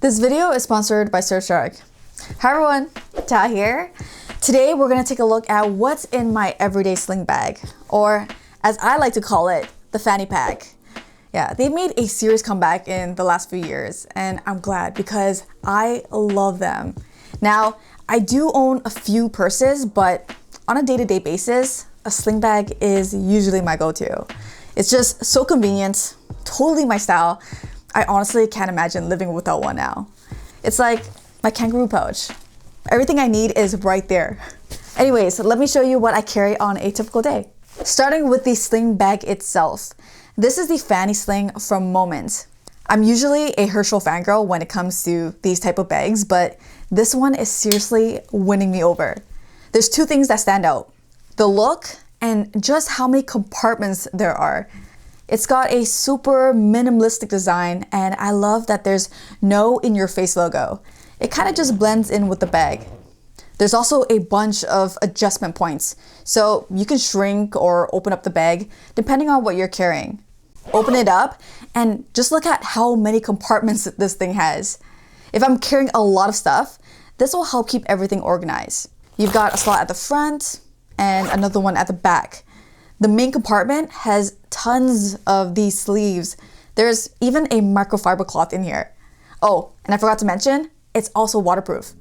This video is sponsored by Surfshark. Hi everyone, Thao here. Today we're going to take a look at what's in my everyday sling bag, or as I like to call it, the fanny pack. Yeah, they've made a serious comeback in the last few years, and I'm glad because I love them. Now, I do own a few purses, but on a day-to-day basis, a sling bag is usually my go-to. It's just so convenient, totally my style. I honestly can't imagine living without one now. It's like my kangaroo pouch. Everything I need is right there. Anyways, let me show you what I carry on a typical day. Starting with the sling bag itself. This is the fanny sling from Moment. I'm usually a Herschel fangirl when it comes to these type of bags, but this one is seriously winning me over. There's two things that stand out: the look and just how many compartments there are. It's got a super minimalistic design, and I love that there's no in-your-face logo. It kind of just blends in with the bag. There's also a bunch of adjustment points, so you can shrink or open up the bag depending on what you're carrying. Open it up and just look at how many compartments this thing has. If I'm carrying a lot of stuff, this will help keep everything organized. You've got a slot at the front and another one at the back. The main compartment has tons of these sleeves. There's even a microfiber cloth in here. Oh, and I forgot to mention, it's also waterproof.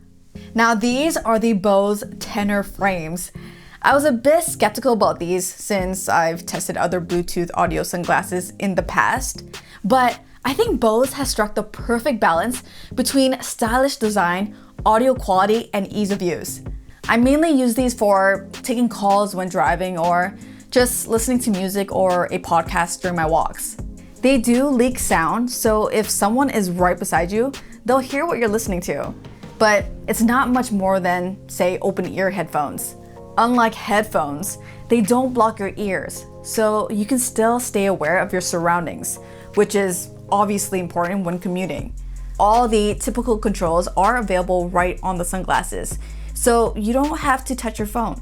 Now these are the Bose Tenor frames. I was a bit skeptical about these since I've tested other Bluetooth audio sunglasses in the past, but I think Bose has struck the perfect balance between stylish design, audio quality, and ease of use. I mainly use these for taking calls when driving or just listening to music or a podcast during my walks. They do leak sound, so if someone is right beside you, they'll hear what you're listening to. But it's not much more than, say, open ear headphones. Unlike headphones, they don't block your ears, so you can still stay aware of your surroundings, which is obviously important when commuting. All the typical controls are available right on the sunglasses, so you don't have to touch your phone.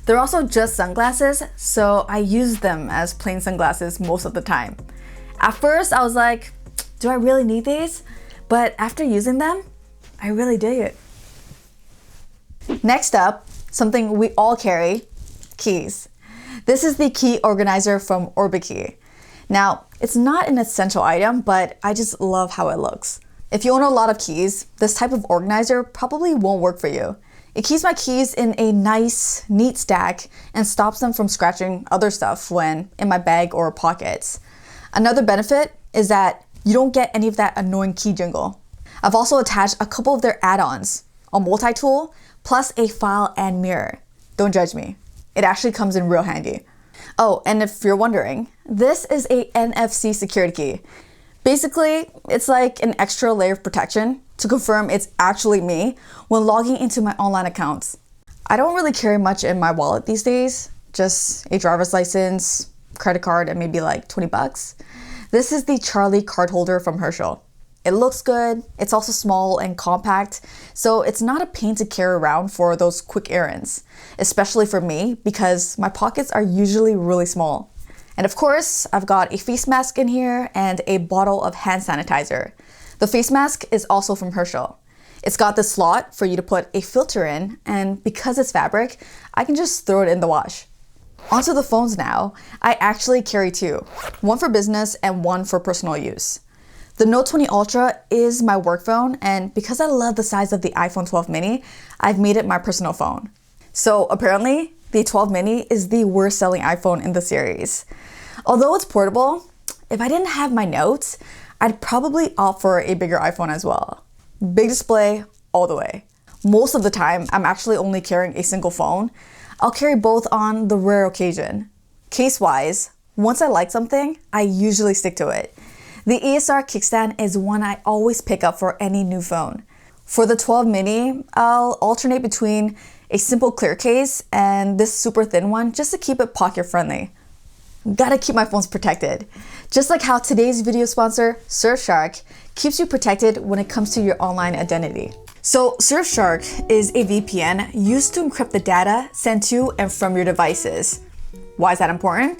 They're also just sunglasses, so I use them as plain sunglasses most of the time. At first, I was like, do I really need these? But after using them, I really dig it. Next up, something we all carry, keys. This is the key organizer from OrbitKey. Now, it's not an essential item, but I just love how it looks. If you own a lot of keys, this type of organizer probably won't work for you. It keeps my keys in a nice, neat stack and stops them from scratching other stuff when in my bag or pockets. Another benefit is that you don't get any of that annoying key jingle. I've also attached a couple of their add-ons, a multi-tool, plus a file and mirror. Don't judge me. It actually comes in real handy. Oh, and if you're wondering, this is a NFC security key. Basically, it's like an extra layer of protection to confirm it's actually me when logging into my online accounts. I don't really carry much in my wallet these days, just a driver's license, credit card, and maybe like 20 bucks. This is the Charlie card holder from Herschel. It looks good, it's also small and compact, so it's not a pain to carry around for those quick errands, especially for me because my pockets are usually really small. And of course, I've got a face mask in here and a bottle of hand sanitizer. The face mask is also from Herschel. It's got this slot for you to put a filter in, and because it's fabric, I can just throw it in the wash. Onto the phones now. I actually carry two, one for business and one for personal use. The Note 20 Ultra is my work phone, and because I love the size of the iPhone 12 mini, I've made it my personal phone. So apparently, the 12 mini is the worst selling iPhone in the series. Although it's portable, if I didn't have my notes, I'd probably opt for a bigger iPhone as well. Big display all the way. Most of the time, I'm actually only carrying a single phone. I'll carry both on the rare occasion. Case-wise, once I like something, I usually stick to it. The ESR kickstand is one I always pick up for any new phone. For the 12 mini, I'll alternate between a simple clear case and this super thin one just to keep it pocket friendly. Gotta keep my phones protected. Just like how today's video sponsor, Surfshark, keeps you protected when it comes to your online identity. So Surfshark is a VPN used to encrypt the data sent to and from your devices. Why is that important?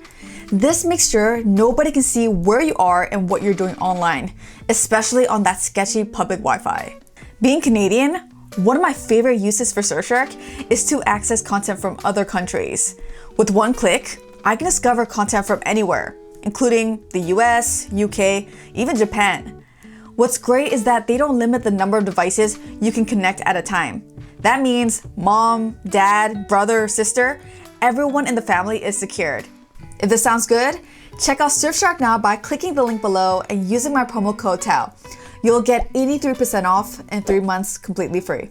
This makes sure nobody can see where you are and what you're doing online, especially on that sketchy public Wi-Fi. Being Canadian, one of my favorite uses for Surfshark is to access content from other countries. With one click, I can discover content from anywhere, including the US, UK, even Japan. What's great is that they don't limit the number of devices you can connect at a time. That means mom, dad, brother, sister, everyone in the family is secured. If this sounds good, check out Surfshark now by clicking the link below and using my promo code Thao. You'll get 83% off and 3 months completely free.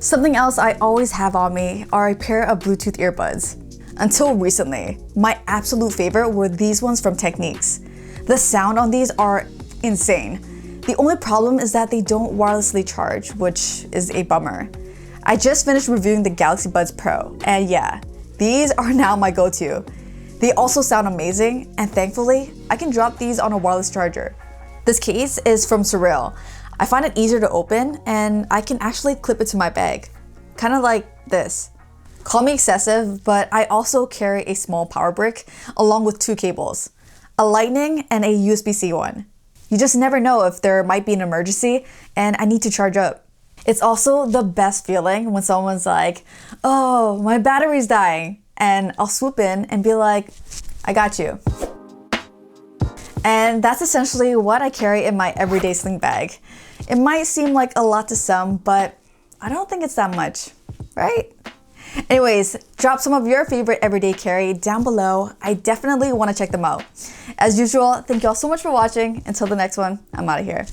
Something else I always have on me are a pair of Bluetooth earbuds. Until recently, my absolute favorite were these ones from Techniques. The sound on these are insane. The only problem is that they don't wirelessly charge, which is a bummer. I just finished reviewing the Galaxy Buds Pro, and yeah, these are now my go-to. They also sound amazing, and thankfully, I can drop these on a wireless charger. This case is from Surreal. I find it easier to open, and I can actually clip it to my bag. Kind of like this. Call me excessive, but I also carry a small power brick along with 2 cables, a Lightning and a USB-C one. You just never know if there might be an emergency and I need to charge up. It's also the best feeling when someone's like, oh, my battery's dying, and I'll swoop in and be like, I got you. And that's essentially what I carry in my everyday sling bag. It might seem like a lot to some, but I don't think it's that much, right? Anyways, drop some of your favorite everyday carry down below. I definitely want to check them out. As usual, thank you all so much for watching. Until the next one, I'm out of here.